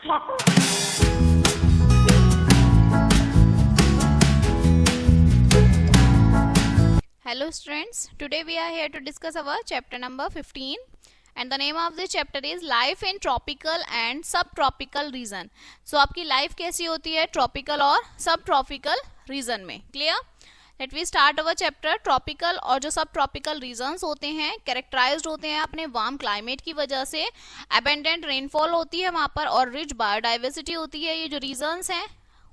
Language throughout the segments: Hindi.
Hello students, today we are here to discuss our chapter number 15 and the name of this chapter is life in tropical and subtropical region. So आपकी life कैसी होती है tropical और subtropical region में, clear? Let we start our chapter. tropical और जो subtropical regions होते हैं characterized होते हैं अपने warm climate की वजह से, abundant rainfall होती है वहाँ पर और rich biodiversity होती है. ये जो regions हैं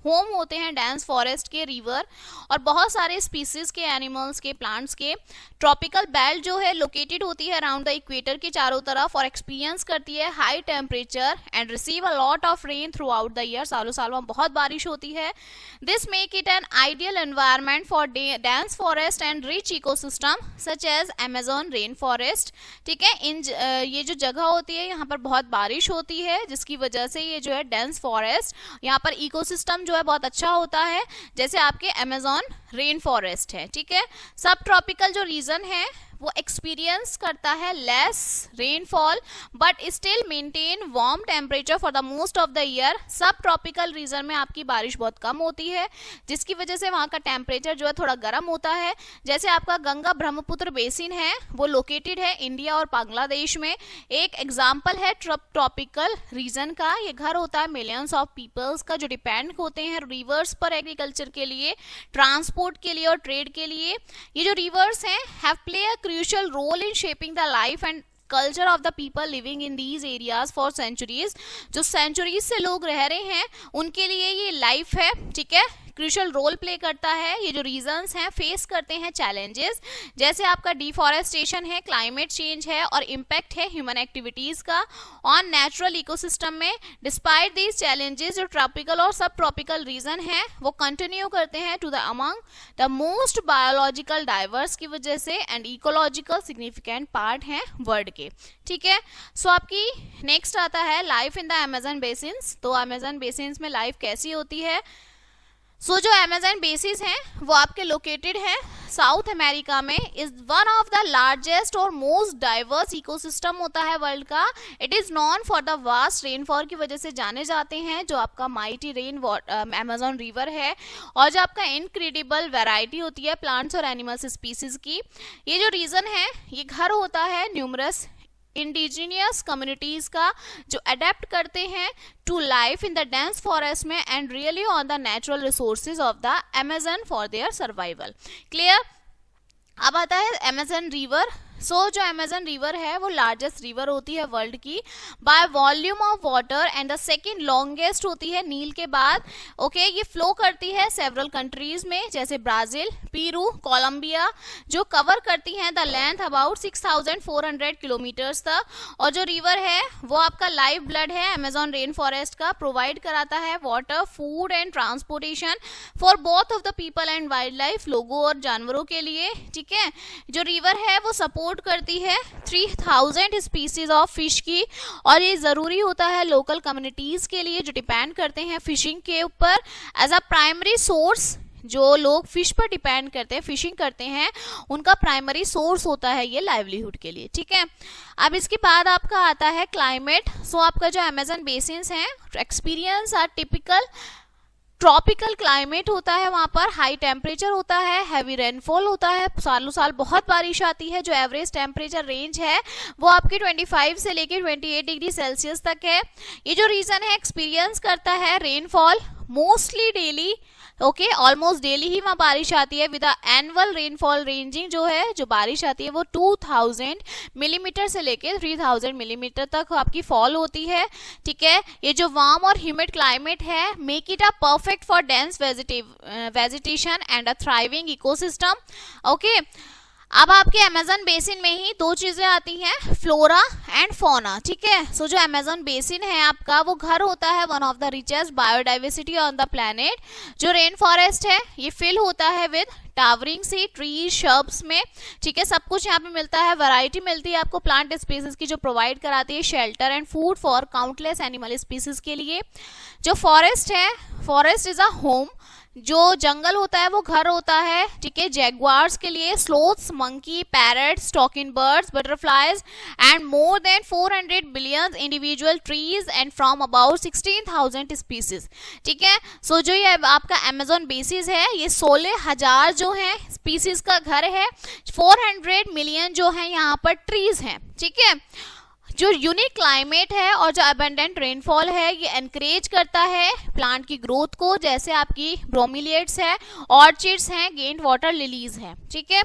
होम होते हैं डेंस फॉरेस्ट के, रिवर और बहुत सारे स्पीसीज के, एनिमल्स के, प्लांट्स के. ट्रॉपिकल बेल्ट जो है लोकेटेड होती है अराउंड द इक्वेटर के चारों तरफ और एक्सपीरियंस करती है high temperature and receive a lot of rain throughout the year. सालों साल में बहुत बारिश होती है. This make it an ideal environment for dense forest and rich ecosystem such as Amazon rain forest. ठीक है, ये जो जगह होती है यहाँ पर बहुत बारिश होती है जिसकी वजह से ये जो है डेंस फॉरेस्ट, यहाँ पर इकोसिस्टम जो है बहुत अच्छा होता है जैसे आपके अमेजोन रेन फॉरेस्ट है. ठीक है, सब ट्रॉपिकल जो रीजन है वो एक्सपीरियंस करता है less rainfall but still maintain warm temperature for the most of the year. सब ट्रॉपिकल रीजन में आपकी बारिश बहुत कम होती है जिसकी वजह से वहाँ का टेम्परेचर जो है थोड़ा गर्म होता है. जैसे आपका गंगा ब्रह्मपुत्र बेसिन है वो लोकेटेड है इंडिया और बांग्लादेश में. एक एग्जाम्पल है ट्रॉपिकल रीजन का. ये घर होता है मिलियंस ऑफ पीपल्स का जो डिपेंड होते हैं रिवर्स पर एग्रीकल्चर के लिए, ट्रांसपोर्ट के लिए और ट्रेड के लिए. ये जो रिवर्स हैं have play a crucial role in shaping the life and culture of the people living in these areas for centuries. जो centuries से लोग रह रहे हैं उनके लिए ये लाइफ है. ठीक है, क्रूशियल रोल प्ले करता है. ये जो रीजन्स हैं फेस करते हैं चैलेंजेस जैसे आपका डिफॉरेस्टेशन है, क्लाइमेट चेंज है और इम्पैक्ट है ह्यूमन एक्टिविटीज का ऑन नेचुरल इकोसिस्टम में. डिस्पाइट दीज चैलेंजेस जो ट्रॉपिकल और सब ट्रॉपिकल रीजन है वो कंटिन्यू करते हैं to the among the most biological diverse की वजह से एंड इकोलॉजिकल सिग्निफिकेंट पार्ट हैं वर्ल्ड के. ठीक है, सो आपकी नेक्स्ट आता है life in the Amazon basins. तो अमेजन बेसिन्स में लाइफ कैसी होती है? सो जो अमेजन बेसिस हैं वो आपके लोकेटेड हैं साउथ अमेरिका में. Is one of the largest और मोस्ट डाइवर्स इकोसिस्टम होता है वर्ल्ड का. It is known for the vast rainfall की वजह से जाने जाते हैं जो आपका माइटी रेन अमेजन रिवर है और जो आपका इनक्रेडिबल वैरायटी होती है प्लांट्स और एनिमल्स स्पीसीज की. ये जो रीजन है ये घर होता है न्यूमरस इंडिजिनियस कम्युनिटीज का जो अडेप्ट करते हैं to life in the dense forest में and really on the natural resources of the Amazon for their survival. Clear? अब आता है अमेजन रिवर. सो जो अमेजन रिवर है वो लार्जेस्ट रिवर होती है वर्ल्ड की by volume of water and the second longest होती है नील के बाद. ओके, ये फ्लो करती है सेवरल कंट्रीज में जैसे ब्राजील, पेरू, कोलंबिया जो कवर करती हैं द लेंथ अबाउट 6400 किलोमीटर्स तक. और जो रिवर है वो आपका लाइफ ब्लड है अमेजोन रेन फॉरेस्ट का. प्रोवाइड कराता है water, food and transportation for both of the people and wild life, लोगों और जानवरों के लिए. ठीक है, जो रिवर है वो सपोर्ट करती है 3000 स्पीसीज ऑफ फिश की और ये जरूरी होता है लोकल कम्युनिटीज के लिए जो डिपेंड करते हैं फिशिंग के ऊपर एज अ प्राइमरी सोर्स. जो लोग फिश पर डिपेंड करते हैं, फिशिंग करते हैं, उनका प्राइमरी सोर्स होता है ये लाइवलीहुड के लिए. ठीक है, अब इसके बाद आपका आता है क्लाइमेट. सो आपका जो अमेजन बेसिन्स हैं experience are typical tropical climate होता है. वहाँ पर हाई टेम्परेचर होता है, हैवी रेनफॉल होता है, सालों साल बहुत बारिश आती है. जो एवरेज टेम्परेचर रेंज है वो आपके 25 से लेके 28 डिग्री सेल्सियस तक है. ये जो रीजन है एक्सपीरियंस करता है rainfall mostly daily. Okay, almost daily ही वहाँ बारिश आती है विद एनुअल रेनफॉल रेंजिंग जो है, जो बारिश आती है वो 2000 मिलीमीटर से लेके 3000 मिलीमीटर तक आपकी फॉल होती है. ठीक है, ये जो वार्म और ह्यूमिड क्लाइमेट है make it a perfect for dense vegetation and a thriving ecosystem. Okay, अब आपके अमेजन बेसिन में ही दो चीजें आती हैं, फ्लोरा एंड फौना. ठीक है, सो जो अमेजन बेसिन है आपका वो घर होता है one of the richest biodiversity on the planet. जो रेन फॉरेस्ट है ये फिल होता है with towering sea tree shrubs में. ठीक है, सब कुछ यहाँ पे मिलता है, वैरायटी मिलती है आपको प्लांट स्पीसीज की जो प्रोवाइड कराती है shelter and food for countless animal species के लिए. जो फॉरेस्ट है, फॉरेस्ट इज अ होम जो जंगल होता है वो घर होता है, ठीक है, जैगुआर्स के लिए, sloths, monkey, parrots, talking birds, butterflies and more than 400 billion individual trees and from about 16,000 species, ठीक है। सो जो ये आपका अमेजोन बेसिस है ये 16,000 जो है स्पीसीज का घर है, 400 मिलियन जो है यहाँ पर ट्रीज हैं, ठीक है। जो यूनिक क्लाइमेट है और जो अबंडेंट रेनफॉल है ये एनकरेज करता है प्लांट की ग्रोथ को, जैसे आपकी ब्रोमिलिएट्स है, ऑर्चिड्स हैं, गेंट वाटर लिलीज है, ठीक है।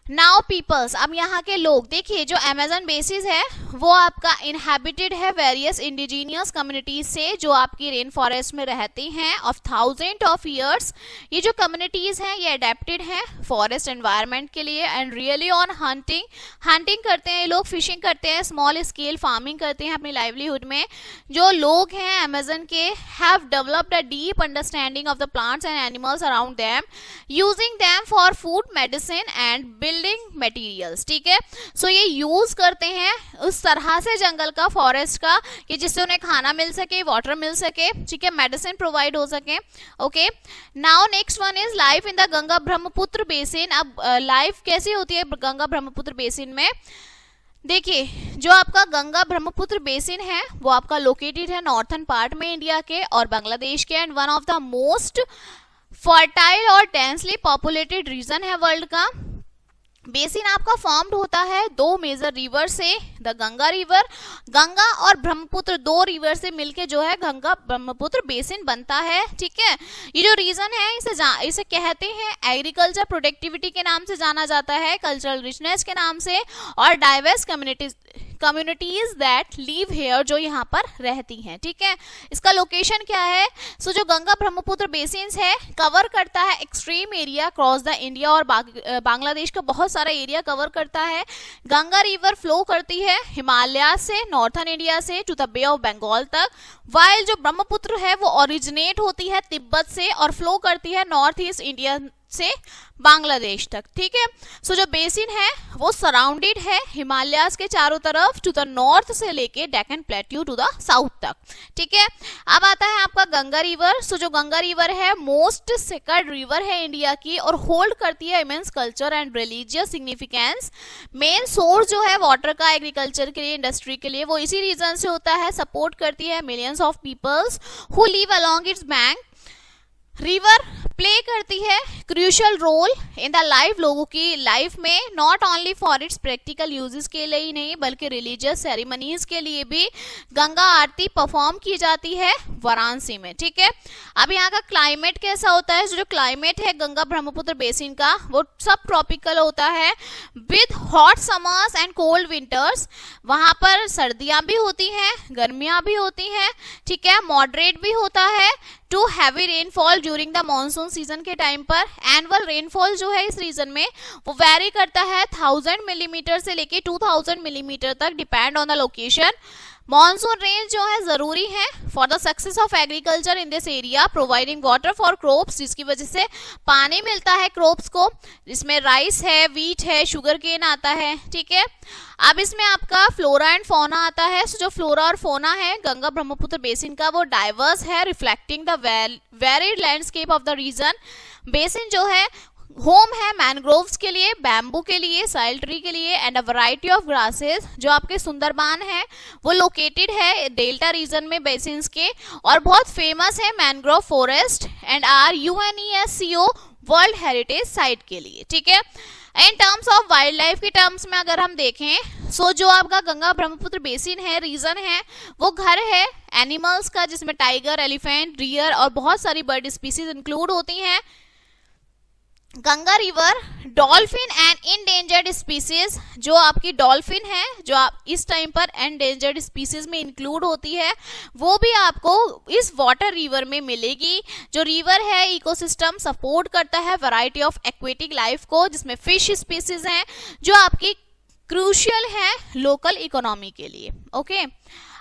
नाउ पीपल्स, अब यहाँ के लोग देखिए, जो अमेजन बेसिस है वो आपका इनहेबिटेड है वेरियस इंडिजीनियस कम्युनिटीज से जो आपकी रेन फॉरेस्ट में रहती हैं ऑफ थाउजेंड ऑफ ईयर्स। ये जो कम्युनिटीज हैं ये अडेप्टेड हैं फॉरेस्ट एनवायरनमेंट के लिए एंड रियली ऑन हंटिंग करते हैं ये लोग, फिशिंग करते हैं, स्मॉल स्केल फार्मिंग करते हैं अपनी लाइवलीहुड में। जो लोग हैं अमेजन के have developed a deep understanding of the plants and animals around them, using them for food, medicine and building materials, ठीक है। सो ये यूज करते हैं उस तरह से जंगल का, फॉरेस्ट का, कि जिससे उन्हें खाना मिल सके, वाटर मिल सके, ठीक है, मेडिसिन प्रोवाइड हो सके। Okay, now next one is life in the Ganga Brahmaputra basin. अब लाइफ कैसी होती है गंगा ब्रह्मपुत्र बेसिन में? देखिए, जो आपका गंगा ब्रह्मपुत्र बेसिन है वो आपका लोकेटेड है नॉर्थन पार्ट में इंडिया के और बांग्लादेश के, and one of the most fertile और डेंसली पॉपुलेटेड रीजन है वर्ल्ड का। बेसिन आपका फॉर्म्ड होता है दो मेजर रिवर से, द गंगा रिवर, गंगा और ब्रह्मपुत्र, दो रिवर से मिलके जो है गंगा ब्रह्मपुत्र बेसिन बनता है, ठीक है। ये जो रीजन है इसे कहते हैं एग्रीकल्चर प्रोडक्टिविटी के नाम से जाना जाता है, कल्चरल रिचनेस के नाम से, और diverse communities that live here जो यहाँ पर रहती हैं, ठीक है। इसका लोकेशन क्या है? सो जो गंगा ब्रह्मपुत्र बेसिन है कवर करता है extreme area cross the India और बांग्लादेश का बहुत सारा एरिया कवर करता है। गंगा रिवर फ्लो करती है हिमालय से नॉर्थन इंडिया से to the bay of Bengal तक, वाइल जो ब्रह्मपुत्र है वो ओरिजिनेट होती है तिब्बत से और फ्लो करती है नॉर्थ ईस्ट इंडिया से बांग्लादेश तक, ठीक है। सो जो बेसिन है वो सराउंडेड है हिमालयाज के चारों तरफ टू द नॉर्थ से लेके Deccan plateau to the south तक, ठीक है। अब आता है आपका गंगा रिवर। सो जो गंगा रिवर है मोस्ट सेक्रेड रिवर है इंडिया की और होल्ड करती है immense culture and religious significance. Main source जो है वाटर का एग्रीकल्चर के लिए, इंडस्ट्री के लिए, वो इसी रीजन से होता है, सपोर्ट करती है millions of peoples who live along its bank. River play करती है crucial role in the life, लोगों की लाइफ में, not only for its practical uses के लिए ही नहीं बल्कि रिलीजियस सेरेमनीज के लिए भी गंगा आरती परफॉर्म की जाती है वाराणसी में, ठीक है। अब यहाँ का क्लाइमेट कैसा होता है? जो क्लाइमेट है गंगा ब्रह्मपुत्र बेसिन का वो सब ट्रॉपिकल होता है with hot summers and cold winters. वहां पर सर्दियां भी होती हैं, गर्मियां भी होती हैं, ठीक है, मॉडरेट भी होता है to heavy rainfall during the monsoon season के टाइम पर। एनुअल रेनफॉल जो है इस रीजन में वो वेरी करता है 1000 मिलीमीटर से लेके 2000 मिलीमीटर तक, depend on the location. Monsoon rain जो है जरूरी है for the success of agriculture in this area, providing water for crops, जिसकी वजह से पानी मिलता है क्रॉप्स को, जिसमें राइस है, वीट है, शुगर केन आता है, ठीक है। अब इसमें आपका फ्लोरा एंड फोना आता है। जो फ्लोरा और फोना है गंगा ब्रह्मपुत्र बेसिन का वो डाइवर्स है, reflecting the varied landscape of the region. Basin जो है होम है मैनग्रोव्स के लिए, बैम्बू के लिए, साइल ट्री के लिए and a variety of grasses. जो आपके सुंदरबान है वो लोकेटेड है डेल्टा रीजन में बेसिन्स के और बहुत फेमस है mangrove forest and are UNESCO world heritage site के लिए, ठीक है। In terms of wildlife के टर्म्स में अगर हम देखें सो जो आपका गंगा ब्रह्मपुत्र बेसिन है, रीजन है, वो घर है एनिमल्स का, जिसमें टाइगर, एलिफेंट, डियर और बहुत सारी बर्ड स्पीसीज इंक्लूड होती हैं। Ganga river dolphin and endangered species, जो आपकी डॉल्फिन है जो आप इस टाइम पर एंडेंजर्ड स्पीसीज में इंक्लूड होती है, वो भी आपको इस वाटर रिवर में मिलेगी। जो रिवर है इकोसिस्टम सपोर्ट करता है वैरायटी ऑफ एक्वेटिक लाइफ को, जिसमें फिश स्पीसीज हैं जो आपकी क्रूशियल है लोकल इकोनॉमी के लिए, ओके।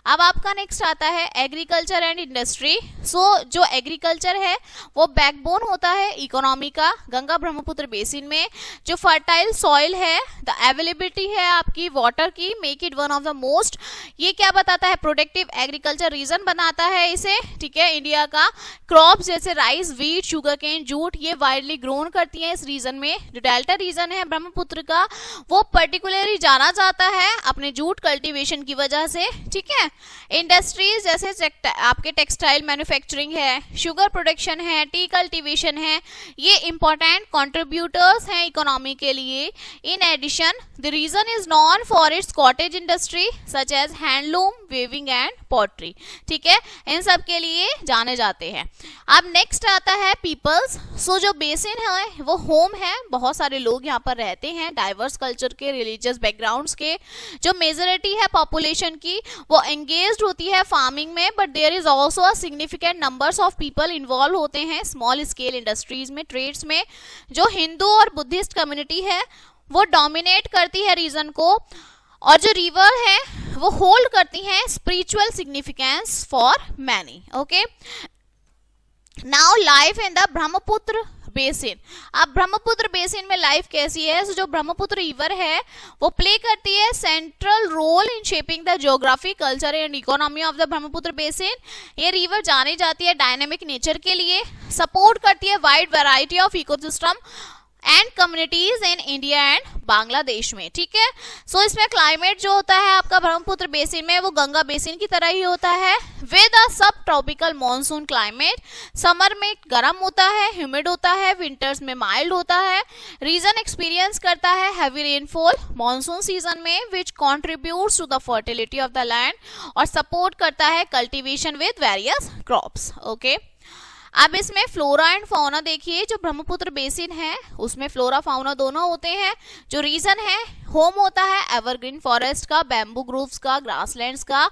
अब आपका नेक्स्ट आता है एग्रीकल्चर एंड इंडस्ट्री। सो जो एग्रीकल्चर है वो बैकबोन होता है इकोनॉमी का गंगा ब्रह्मपुत्र बेसिन में। जो फर्टाइल सॉइल है, द अवेलेबिलिटी है आपकी वाटर की, make it one of the most, ये क्या बताता है, प्रोडक्टिव एग्रीकल्चर रीजन बनाता है इसे, ठीक है। इंडिया का क्रॉप्स जैसे rice, wheat, sugarcane, jute ये वाइडली ग्रोन करती है इस रीजन में। जो डेल्टा रीजन है ब्रह्मपुत्र का वो पर्टिकुलरली जाना जाता है अपने जूट कल्टीवेशन की वजह से, ठीक है। इंडस्ट्रीज जैसे आपके टेक्सटाइल मैन्युफैक्चरिंग है, शुगर प्रोडक्शन है, टी कल्टीवेशन है, ये इंपॉर्टेंट कंट्रीब्यूटर्स हैं इकोनॉमी के लिए। In addition the region is known for its cottage industry such as handloom, weaving and pottery, ठीक है, इन सब के लिए जाने जाते हैं। अब नेक्स्ट आता है पीपल्स। सो जो बेसिन है वो होम है, बहुत सारे लोग यहाँ पर रहते हैं, डाइवर्स कल्चर के, रिलीजियस बैकग्राउंड्स के। जो मेजोरिटी है पॉपुलेशन की वो एंगेज्ड होती है फार्मिंग में, but there is also a significant numbers of people involve होते हैं स्मॉल स्केल इंडस्ट्रीज में, ट्रेड्स में। जो हिंदू और बुद्धिस्ट कम्युनिटी है वो डोमिनेट करती है रीजन को, और जो रिवर है वो होल्ड करती हैं spiritual significance for many, okay. Now life in the Brahmaputra basin. अब ब्रह्मपुत्र बेसिन में लाइफ कैसी है? जो ब्रह्मपुत्र रिवर है वो प्ले करती है central role in shaping the geography, culture and economy of the Brahmaputra basin. ये रिवर जानी जाती है डायनेमिक नेचर के लिए, सपोर्ट करती है wide variety of ecosystem and communities in India and Bangladesh में, ठीक है। सो इसमें क्लाइमेट जो होता है आपका ब्रह्मपुत्र बेसिन में वो गंगा बेसिन की तरह ही होता है, विद अ सब ट्रॉपिकल मॉनसून क्लाइमेट। समर में गर्म होता है, ह्यूमिड होता है, विंटर्स में माइल्ड होता है। रीजन एक्सपीरियंस करता है हैवी रेनफॉल मॉनसून सीजन में, which contributes to the fertility of the land, और सपोर्ट करता है cultivation with various crops, okay. अब इसमें फ्लोरा एंड फाउना देखिए। जो ब्रह्मपुत्र बेसिन है उसमें फ्लोरा फाउना दोनों होते हैं। जो रीजन है होम होता है एवरग्रीन फॉरेस्ट का, बैम्बू ग्रोव्स का, ग्रासलैंड्स का।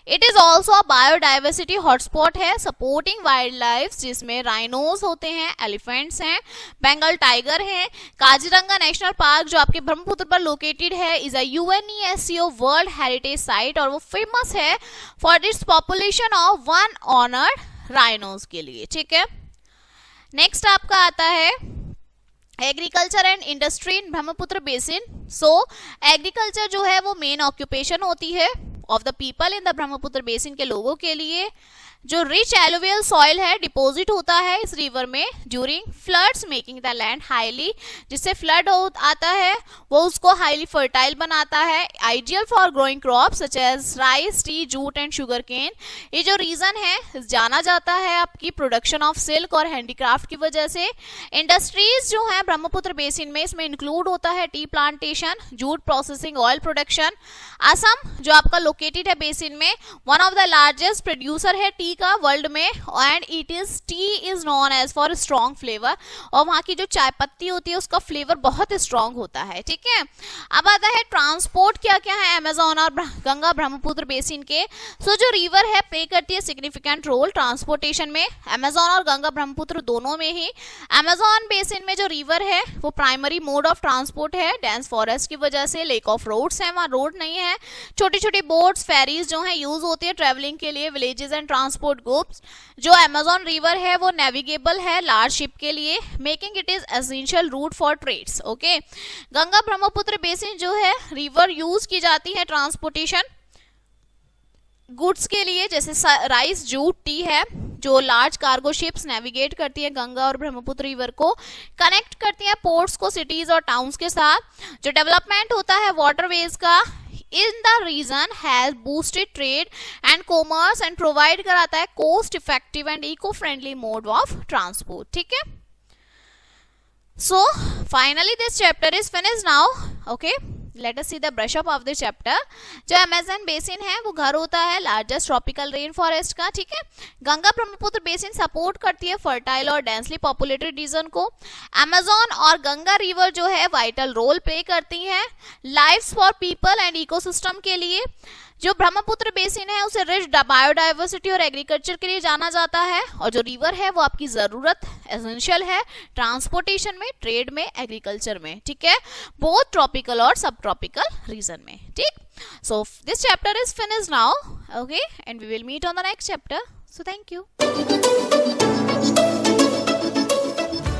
It is also a biodiversity hotspot है, सपोर्टिंग वाइल्ड लाइफ, जिसमें राइनोस होते हैं, एलिफेंट्स हैं, बंगाल टाइगर हैं। काजीरंगा नेशनल पार्क जो आपके ब्रह्मपुत्र पर लोकेटेड है is a UNESCO world heritage site, और वो फेमस है for its population of one honoured rhinos के लिए, ठीक है। नेक्स्ट आपका आता है agriculture and industry in Brahmaputra basin. So agriculture जो है वो मेन ऑक्यूपेशन होती है of the people in the Brahmaputra basin के लोगों के लिए। जो रिच एलुवियल सॉइल है डिपॉजिट होता है इस रिवर में during floods, making the land highly, जिससे फ्लड आता है वो उसको हाईली फर्टाइल बनाता है, ideal for growing crops such as rice, tea, jute and sugar cane. ये जो रीजन है जाना जाता है आपकी प्रोडक्शन ऑफ सिल्क और हैंडीक्राफ्ट की वजह से। इंडस्ट्रीज जो है ब्रह्मपुत्र बेसिन में इसमें इंक्लूड होता है tea plantation, jute processing, oil production. Assam जो आपका लोकेटेड है बेसिन में, one of the largest producer है टी का वर्ल्ड में, and tea is known as for strong flavour, और वहां की जो चाय पत्ती होती है उसका फ्लेवर बहुत स्ट्रॉन्ग होता है, ठीक है। अब आता है ट्रांसपोर्ट क्या क्या है अमेजोन और गंगा ब्रह्मपुत्र बेसिन के। सो जो रिवर है प्ले करती है सिग्निफिकेंट रोल ट्रांसपोर्टेशन में, अमेजोन और गंगा ब्रह्मपुत्र दोनों में ही। अमेजोन बेसिन में जो रिवर है वो प्राइमरी मोड ऑफ ट्रांसपोर्ट है, डेंस फॉरेस्ट की वजह से, लेक ऑफ रोड्स है, वहां रोड नहीं है। छोटी छोटी बोट्स, फेरीज जो है यूज होती है ट्रेवलिंग के लिए, विलेजेस एंड ट्रांसपोर्ट ग्रुप्स। जो अमेजोन रिवर है वो नेविगेबल है लार्ज शिप के लिए, making it is essential route for trades, okay. Ganga Brahmaputra basin जो है रिवर यूज की जाती है ट्रांसपोर्टेशन गुड्स के लिए, जैसे राइस, जूट, टी है। जो लार्ज कार्गो शिप्स नेविगेट करती है गंगा और ब्रह्मपुत्र रिवर को, कनेक्ट करती है पोर्ट्स को सिटीज और टाउन्स के साथ। जो डेवलपमेंट होता है वाटरवेज का in the region has boosted trade and commerce and provide कराता है cost effective and eco friendly mode of transport, ठीक है। So finally this chapter is finished now, okay. Let us see the brush up of the chapter. जो अमेजन बेसिन है वो घर होता है लार्जेस्ट ट्रॉपिकल रेन फॉरेस्ट का, ठीक है। गंगा ब्रह्मपुत्र बेसिन सपोर्ट करती है फर्टाइल और डेंसली पॉपुलेटेड रीजन को। अमेजोन और गंगा रिवर जो है वाइटल रोल प्ले करती हैं lives for people and ecosystem के लिए। जो ब्रह्मपुत्र बेसिन है उसे रिच बायोडाइवर्सिटी और एग्रीकल्चर के लिए जाना जाता है, और जो रिवर है वो आपकी जरूरत एसेंशियल है ट्रांसपोर्टेशन में, ट्रेड में, एग्रीकल्चर में, ठीक है, बोथ ट्रॉपिकल और सब ट्रॉपिकल रीजन में, ठीक। So this chapter is finished now. Okay, and we will meet on the next chapter. So thank you.